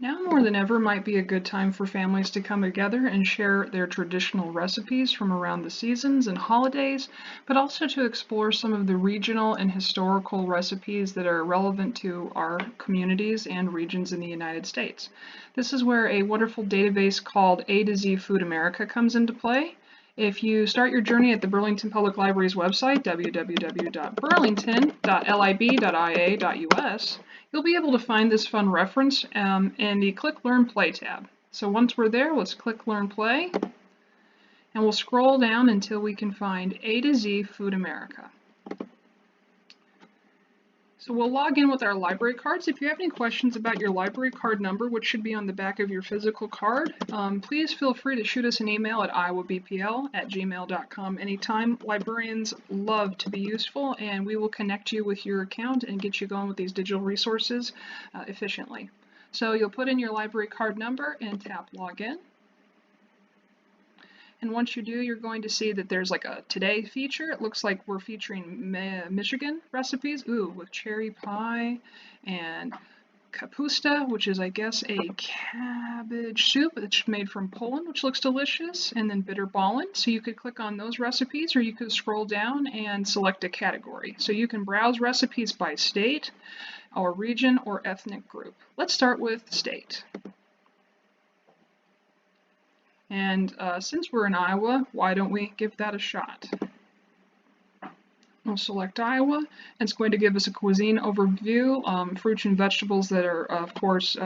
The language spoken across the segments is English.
Now more than ever might be a good time for families to come together and share their traditional recipes from around the seasons and holidays, but also to explore some of the regional and historical recipes that are relevant to our communities and regions in the United States. This is where a wonderful database called AtoZ Food America comes into play. If you start your journey at the Burlington Public Library's website, www.burlington.lib.ia.us, you'll be able to find this fun reference in the Click Learn Play tab. So once we're there, let's click Learn Play, and we'll scroll down until we can find AtoZ Food America. So we'll log in with our library cards. If you have any questions about your library card number, which should be on the back of your physical card, please feel free to shoot us an email at iowabpl@gmail.com anytime. Librarians love to be useful, and we will connect you with your account and get you going with these digital resources efficiently. So you'll put in your library card number and tap Login. And once you do, you're going to see that there's like a Today feature. It looks like we're featuring Michigan recipes, with cherry pie and kapusta, which is, I guess, a cabbage soup that's made from Poland, which looks delicious, and then bitterballen. So you could click on those recipes, or you could scroll down and select a category. So you can browse recipes by state, or region, or ethnic group. Let's start with state. And since we're in Iowa, why don't we give that a shot? We'll select Iowa, and it's going to give us a cuisine overview, fruits and vegetables that are, of course,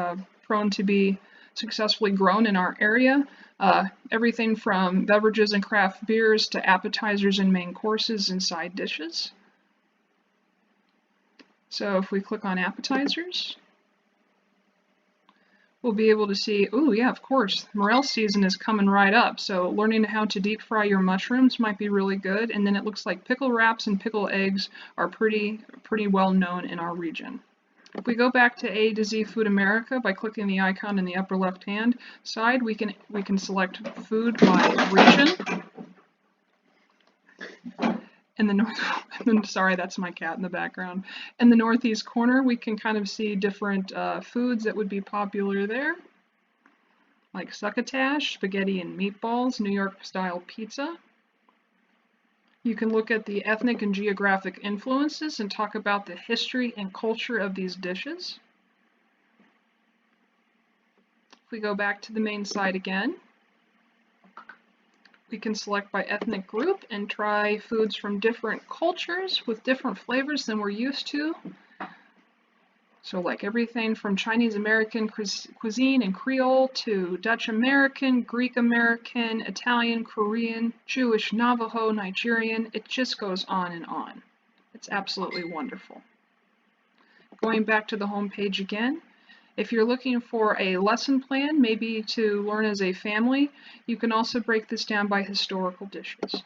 prone to be successfully grown in our area. Everything from beverages and craft beers to appetizers and main courses and side dishes. So if we click on appetizers, we'll be able to see, yeah, of course, morel season is coming right up, so learning how to deep fry your mushrooms might be really good. And then it looks like pickle wraps and pickle eggs are pretty well known in our region. If we go back to AtoZ Food America by clicking the icon in the upper left hand side, we can select food by region. In the north, sorry, that's my cat in the background. In the northeast corner, we can kind of see different foods that would be popular there, like succotash, spaghetti and meatballs, New York style pizza. You can look at the ethnic and geographic influences and talk about the history and culture of these dishes. If we go back to the main site again, we can select by ethnic group and try foods from different cultures with different flavors than we're used to. So like everything from Chinese American cuisine and Creole to Dutch American, Greek American, Italian, Korean, Jewish, Navajo, Nigerian. It just goes on and on. It's absolutely wonderful. Going back to the home page again, if you're looking for a lesson plan, maybe to learn as a family, you can also break this down by historical dishes.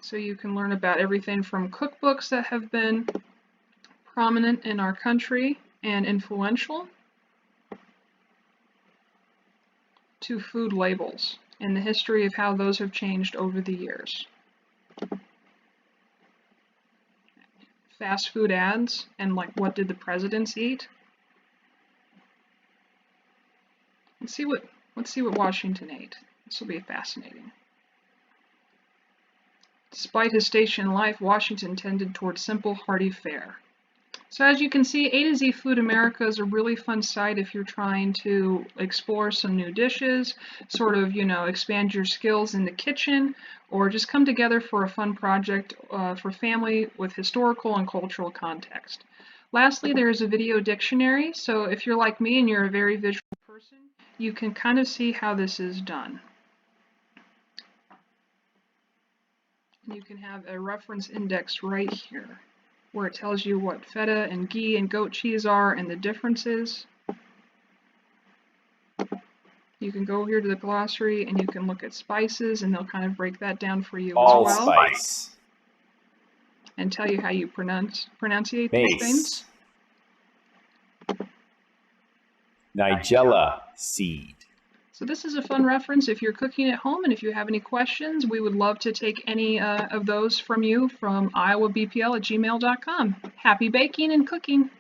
So you can learn about everything from cookbooks that have been prominent in our country and influential, to food labels and the history of how those have changed over the years. Fast food ads and like what did the presidents eat. Let's see what Washington ate. This will be fascinating. Despite his station in life, Washington tended toward simple, hearty fare. So as you can see, AtoZ Food America is a really fun site if you're trying to explore some new dishes, sort of, expand your skills in the kitchen, or just come together for a fun project for family with historical and cultural context. Lastly, there is a video dictionary, so if you're like me and you're a very visual person, you can kind of see how this is done. You can have a reference index right here, where it tells you what feta and ghee and goat cheese are and the differences. You can go here to the glossary and you can look at spices, and they'll kind of break that down for you as well. Allspice. And tell you how you pronunciate these things. Nigella seed. So this is a fun reference if you're cooking at home, and if you have any questions, we would love to take any of those from you from iowabpl@gmail.com. Happy baking and cooking!